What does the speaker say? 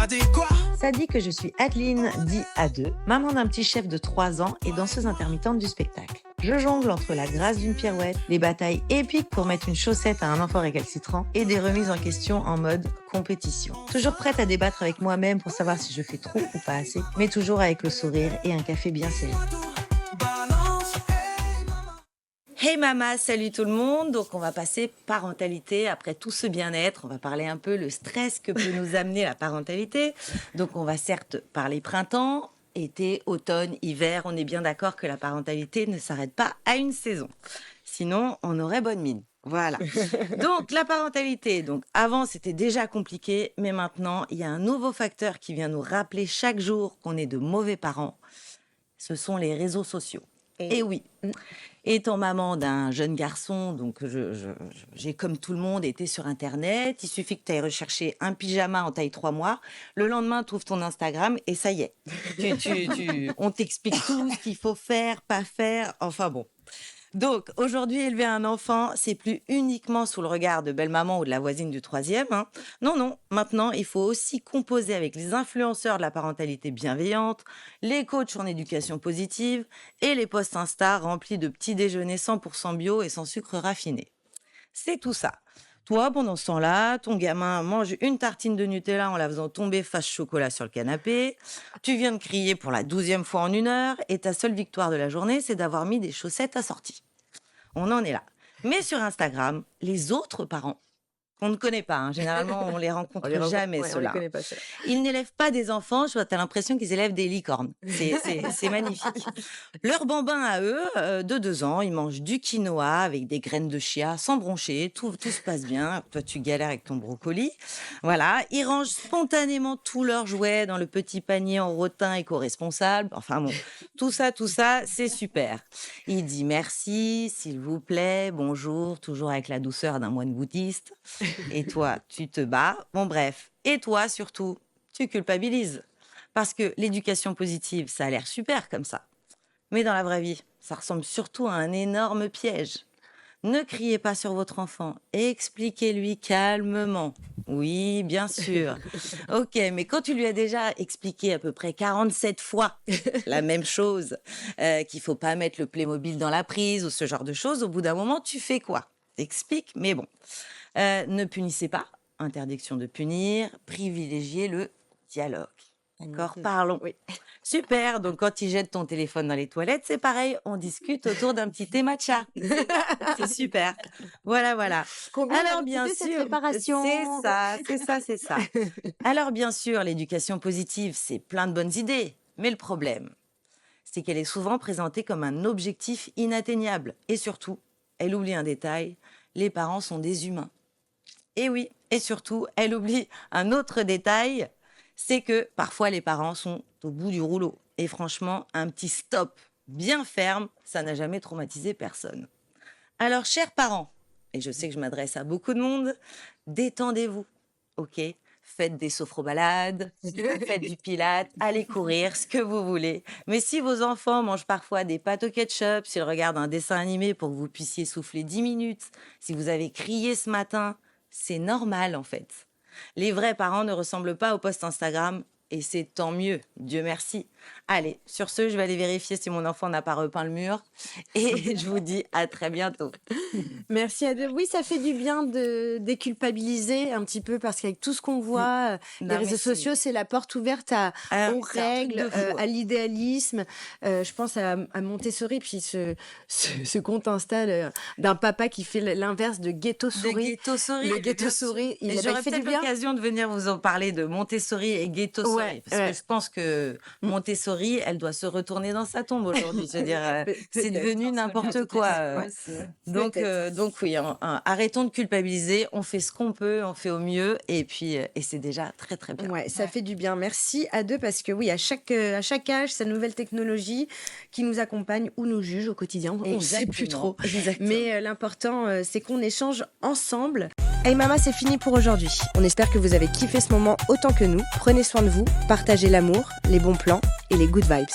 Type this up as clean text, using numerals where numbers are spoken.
dit quoi? Ça dit que je suis Adeline, dit A2, maman d'un petit chef de 3 ans et danseuse intermittente du spectacle. Je jongle entre la grâce d'une pirouette, des batailles épiques pour mettre une chaussette à un enfant récalcitrant et des remises en question en mode compétition. Toujours prête à débattre avec moi-même pour savoir si je fais trop ou pas assez, mais toujours avec le sourire et un café bien serré. Hey mama, salut tout le monde. Donc on va passer parentalité après tout ce bien-être. On va parler un peu le stress que peut nous amener la parentalité. Donc on va certes parler printemps, été, automne, hiver. On est bien d'accord que la parentalité ne s'arrête pas à une saison. Sinon, on aurait bonne mine. Voilà. Donc la parentalité. Donc avant c'était déjà compliqué, mais maintenant il y a un nouveau facteur qui vient nous rappeler chaque jour qu'on est de mauvais parents. Ce sont les réseaux sociaux. Et oui. Étant maman d'un jeune garçon, donc j'ai comme tout le monde été sur Internet. Il suffit que tu ailles rechercher un pyjama en taille 3 mois. Le lendemain, tu ouvres ton Instagram et ça y est. On t'explique tout ce qu'il faut faire, pas faire. Enfin bon. Donc, aujourd'hui, élever un enfant, c'est plus uniquement sous le regard de belle-maman ou de la voisine du 3e. Non. Maintenant, il faut aussi composer avec les influenceurs de la parentalité bienveillante, les coachs en éducation positive et les posts Insta remplis de petits déjeuners 100% bio et sans sucre raffiné. C'est tout ça. Toi, pendant ce temps-là, ton gamin mange une tartine de Nutella en la faisant tomber face chocolat sur le canapé. Tu viens de crier pour la 12e fois en 1 heure et ta seule victoire de la journée, c'est d'avoir mis des chaussettes assorties. On en est là. Mais sur Instagram, les autres parents, qu'on ne connaît pas, généralement on les rencontre jamais, ceux-là. Ils n'élèvent pas des enfants, tu as l'impression qu'ils élèvent des licornes. C'est magnifique. Leur bambin à eux, de 2 ans, ils mangent du quinoa avec des graines de chia sans broncher, tout se passe bien. Toi, tu galères avec ton brocoli. Voilà, ils rangent spontanément tous leurs jouets dans le petit panier en rotin éco-responsable. Enfin bon, tout ça, c'est super. Il dit merci, s'il vous plaît, bonjour, toujours avec la douceur d'un moine bouddhiste. Et toi, tu te bats. Bon, bref. Et toi, surtout, tu culpabilises. Parce que l'éducation positive, ça a l'air super comme ça. Mais dans la vraie vie, ça ressemble surtout à un énorme piège. Ne criez pas sur votre enfant. Expliquez-lui calmement. Oui, bien sûr. Ok, mais quand tu lui as déjà expliqué à peu près 47 fois la même chose, qu'il faut pas mettre le Playmobil dans la prise ou ce genre de choses, au bout d'un moment, tu fais quoi? T'expliques, mais bon. Ne punissez pas, interdiction de punir, privilégiez le dialogue. D'accord, parlons. Oui. Super, donc quand il jette ton téléphone dans les toilettes, c'est pareil, on discute autour d'un petit thé matcha. C'est super. Voilà. Alors bien sûr, cette réparation. C'est ça. Alors bien sûr, l'éducation positive, c'est plein de bonnes idées, mais le problème, c'est qu'elle est souvent présentée comme un objectif inatteignable. Et surtout, elle oublie un détail, les parents sont des humains. Et oui, et surtout, elle oublie un autre détail, c'est que parfois les parents sont au bout du rouleau. Et franchement, un petit stop bien ferme, ça n'a jamais traumatisé personne. Alors, chers parents, et je sais que je m'adresse à beaucoup de monde, détendez-vous, ok? Faites des sophrobalades, faites du pilate, allez courir, ce que vous voulez. Mais si vos enfants mangent parfois des pâtes au ketchup, s'ils regardent un dessin animé pour que vous puissiez souffler 10 minutes, si vous avez crié ce matin, c'est normal en fait. Les vrais parents ne ressemblent pas aux posts Instagram et c'est tant mieux, Dieu merci. Allez, sur ce, je vais aller vérifier si mon enfant n'a pas repeint le mur et je vous dis à très bientôt. Merci Ade. Oui, ça fait du bien de déculpabiliser un petit peu parce qu'avec tout ce qu'on voit, les réseaux sociaux, c'est la porte ouverte aux règles, à l'idéalisme. Je pense à Montessori, puis ce compte Insta d'un papa qui fait l'inverse de Ghetto Souris. Le Ghetto Souris, j'aurais peut-être l'occasion de venir vous en parler de Montessori et Ghetto Souris, parce que je pense que Montessori, elle doit se retourner dans sa tombe aujourd'hui. Je veux dire, c'est devenu n'importe quoi. Donc oui, arrêtons de culpabiliser. On fait ce qu'on peut, on fait au mieux, et c'est déjà très très bien. Ouais, ça fait du bien. Merci à deux parce que oui, à chaque âge, sa nouvelle technologie qui nous accompagne ou nous juge au quotidien. On ne sait plus trop. Exactement. Mais l'important, c'est qu'on échange ensemble. Hey Mama, c'est fini pour aujourd'hui. On espère que vous avez kiffé ce moment autant que nous. Prenez soin de vous, partagez l'amour, les bons plans et les good vibes.